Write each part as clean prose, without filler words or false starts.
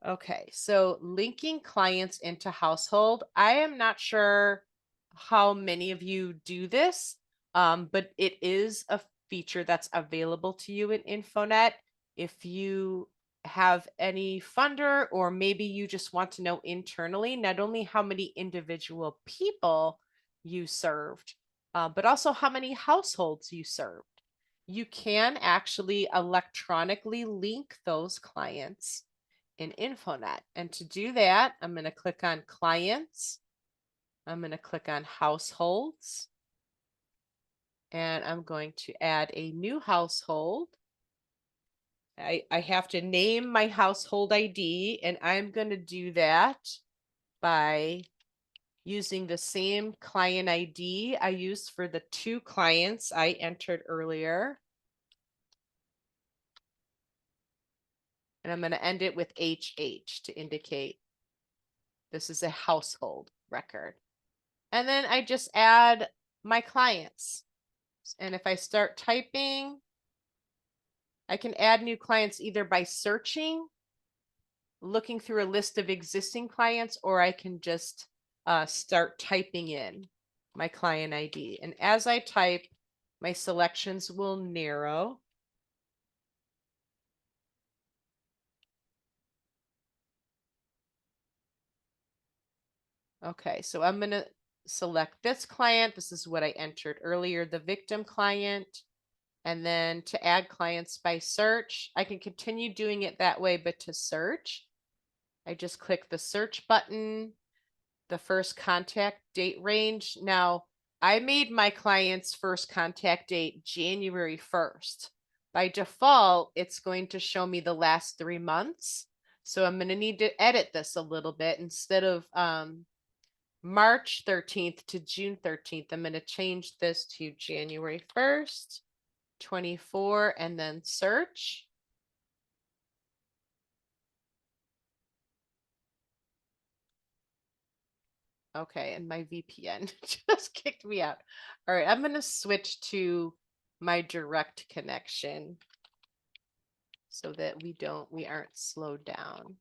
Okay, so linking clients into household. I am not sure how many of you do this, but it is a feature that's available to you in Infonet. If you have any funder, or maybe you just want to know internally, not only how many individual people you served, but also how many households you served. You can actually electronically link those clients in Infonet. And to do that, I'm going to click on clients. I'm going to click on households. And I'm going to add a new household. I have to name my household ID, and I'm going to do that by using the same client ID I used for the 2 clients I entered earlier. And I'm going to end it with HH to indicate this is a household record. And then I just add my clients. And if I start typing, I can add new clients either by searching, looking through a list of existing clients, or I can just start typing in my client ID. And as I type, my selections will narrow. Okay, so I'm going to select this client. This is what I entered earlier, the victim client. And then to add clients by search, I can continue doing it that way, but to search, I just click the search button, the first contact date range. Now, I made my client's first contact date January 1st. By default, it's going to show me the last 3 months. So I'm going to need to edit this a little bit. Instead of March 13th to June 13th, I'm going to change this to January 1st. 24 and then search. Okay, and my VPN just kicked me out. All right, I'm going to switch to my direct connection so that we aren't slowed down.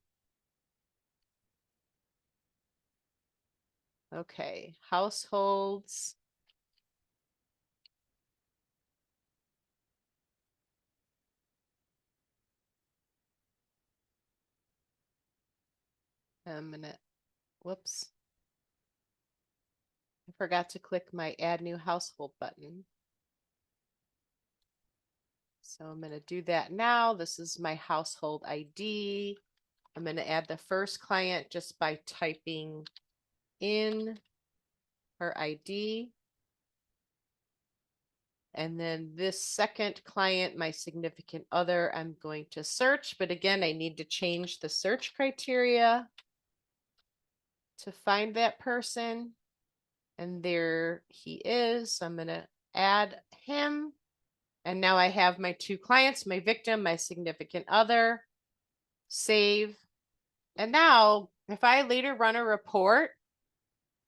Okay, households. I'm gonna, whoops. I forgot to click my add new household button. So I'm going to do that now. This is my household ID. I'm going to add the first client just by typing in her ID. And then this second client, my significant other, I'm going to search. But again, I need to change the search criteria to find that person. And there he is. So I'm going to add him. And now I have my 2 clients, my victim, my significant other. Save. And now if I later run a report,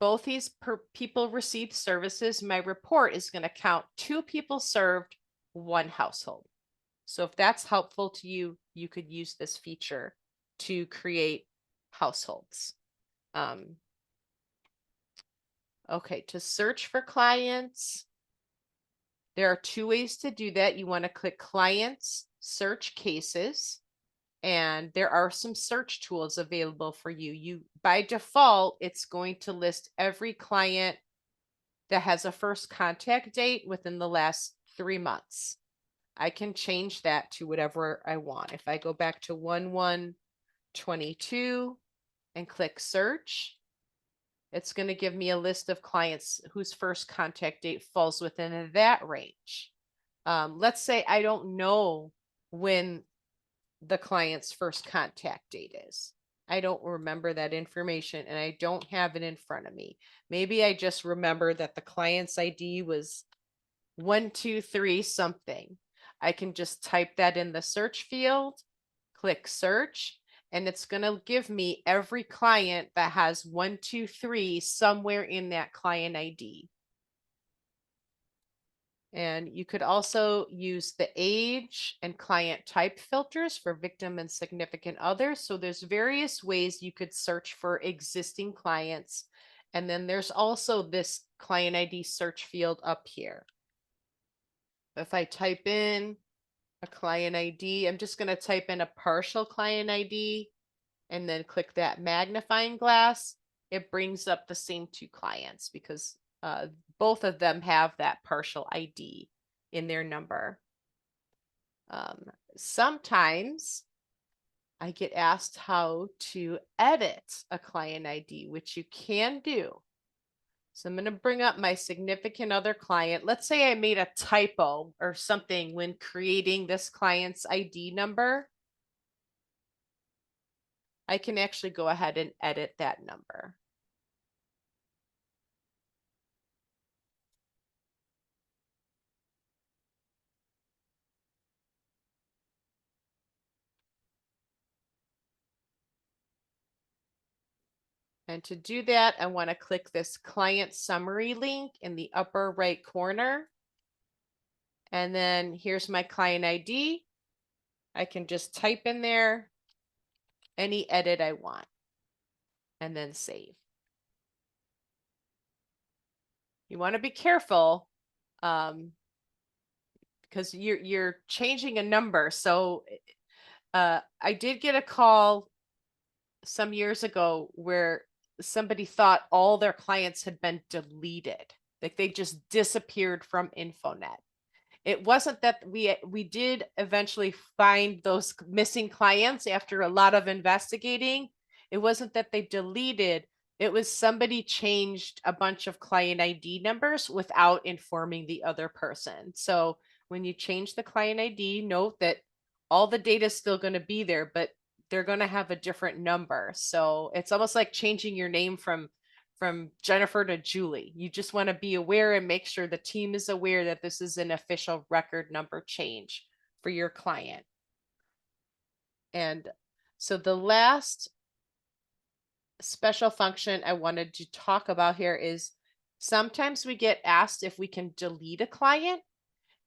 both these people received services, my report is going to count 2 people served, 1 household. So if that's helpful to you, you could use this feature to create households. Okay, to search for clients, there are 2 ways to do that. You want to click clients, search cases, and there are some search tools available for you. By default, it's going to list every client that has a first contact date within the last 3 months. I can change that to whatever I want. If I go back to 1/1/22 and click search, it's going to give me a list of clients whose first contact date falls within that range. Let's say I don't know when the client's first contact date is. I don't remember that information and I don't have it in front of me. Maybe I just remember that the client's ID was 123 something. I can just type that in the search field, click search, and it's going to give me every client that has 123 somewhere in that client ID. And you could also use the age and client type filters for victim and significant others. So there's various ways you could search for existing clients. And then there's also this client ID search field up here. If I type in a client ID, I'm just going to type in a partial client ID and then click that magnifying glass. It brings up the same two clients because both of them have that partial ID in their number. Sometimes I get asked how to edit a client ID, which you can do. So I'm going to bring up my significant other client. Let's say I made a typo or something when creating this client's ID number. I can actually go ahead and edit that number. And to do that, I want to click this client summary link in the upper right corner. And then here's my client ID. I can just type in there any edit I want and then save. You want to be careful because you're changing a number. So I did get a call some years ago where somebody thought all their clients had been deleted. Like they just disappeared from InfoNet. It wasn't that we did eventually find those missing clients after a lot of investigating. It wasn't that they deleted, it was somebody changed a bunch of client ID numbers without informing the other person. So when you change the client ID, note that all the data is still going to be there, but they're going to have a different number. So it's almost like changing your name from Jennifer to Julie. You just want to be aware and make sure the team is aware that this is an official record number change for your client. And so the last special function I wanted to talk about here is sometimes we get asked if we can delete a client.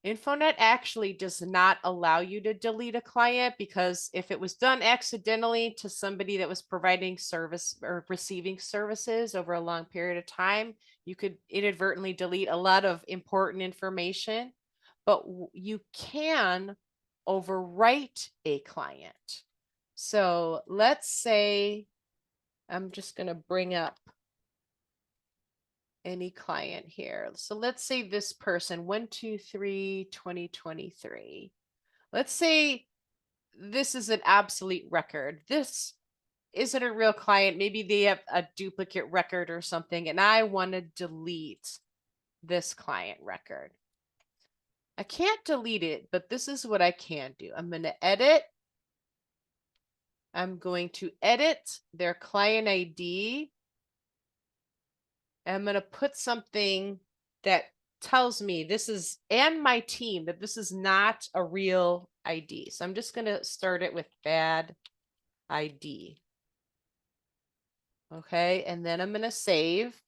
InfoNet actually does not allow you to delete a client because if it was done accidentally to somebody that was providing service or receiving services over a long period of time, you could inadvertently delete a lot of important information, but you can overwrite a client. So let's say I'm just going to bring up any client here. So let's say this person, 123-2023. Let's say this is an obsolete record. This isn't a real client. Maybe they have a duplicate record or something, and I want to delete this client record. I can't delete it, but this is what I can do. I'm going to edit. I'm going to edit their client ID. I'm going to put something that tells me this is, and my team, that this is not a real ID. So I'm just going to start it with bad ID. Okay. And then I'm going to save.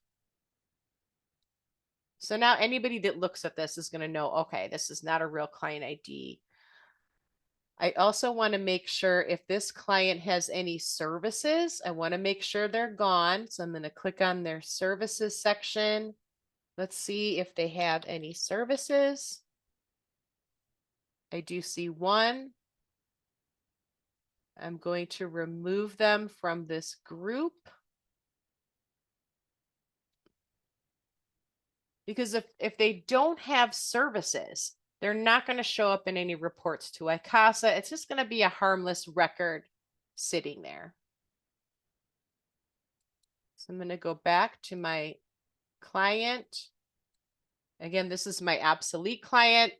So now anybody that looks at this is going to know, okay, this is not a real client ID. I also want to make sure if this client has any services, I want to make sure they're gone. So I'm going to click on their services section. Let's see if they have any services. I do see one. I'm going to remove them from this group. Because if they don't have services, they're not going to show up in any reports to ICASA. It's just going to be a harmless record sitting there. So I'm going to go back to my client. Again, this is my obsolete client.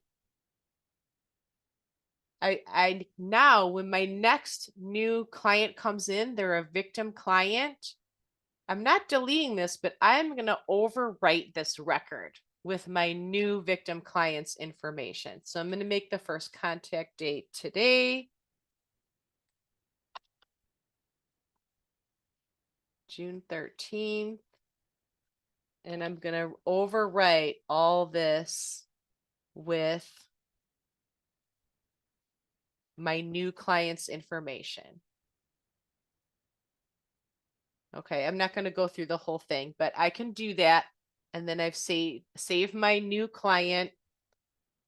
I now, when my next new client comes in, they're a victim client. I'm not deleting this, but I'm going to overwrite this record with my new victim client's information. So I'm going to make the first contact date today, June 13th. And I'm going to overwrite all this with my new client's information. Okay, I'm not going to go through the whole thing, but I can do that. And then I've save my new client.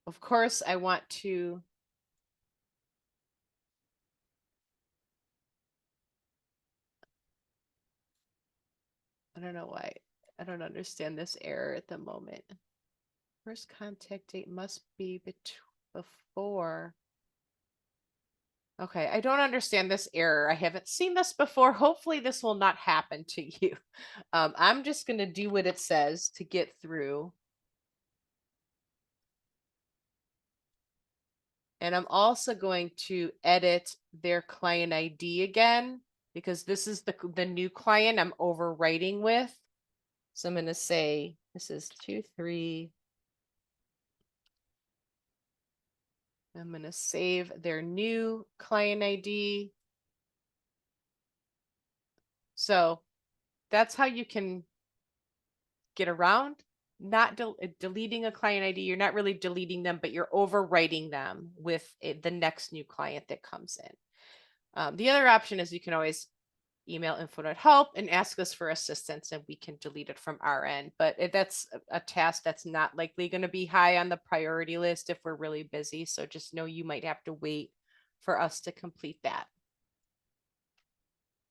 Of course, I want to I don't know why. I don't understand this error at the moment. First contact date must be before. Okay, I don't understand this error. I haven't seen this before. Hopefully this will not happen to you. I'm just going to do what it says to get through. And I'm also going to edit their client ID again because this is the new client I'm overwriting with. So I'm going to say this is 23. I'm going to save their new client ID. So that's how you can get around not deleting a client ID. You're not really deleting them, but you're overwriting them with the next new client that comes in. The other option is you can always email info.help and ask us for assistance and we can delete it from our end. But that's a task that's not likely going to be high on the priority list if we're really busy. So just know you might have to wait for us to complete that.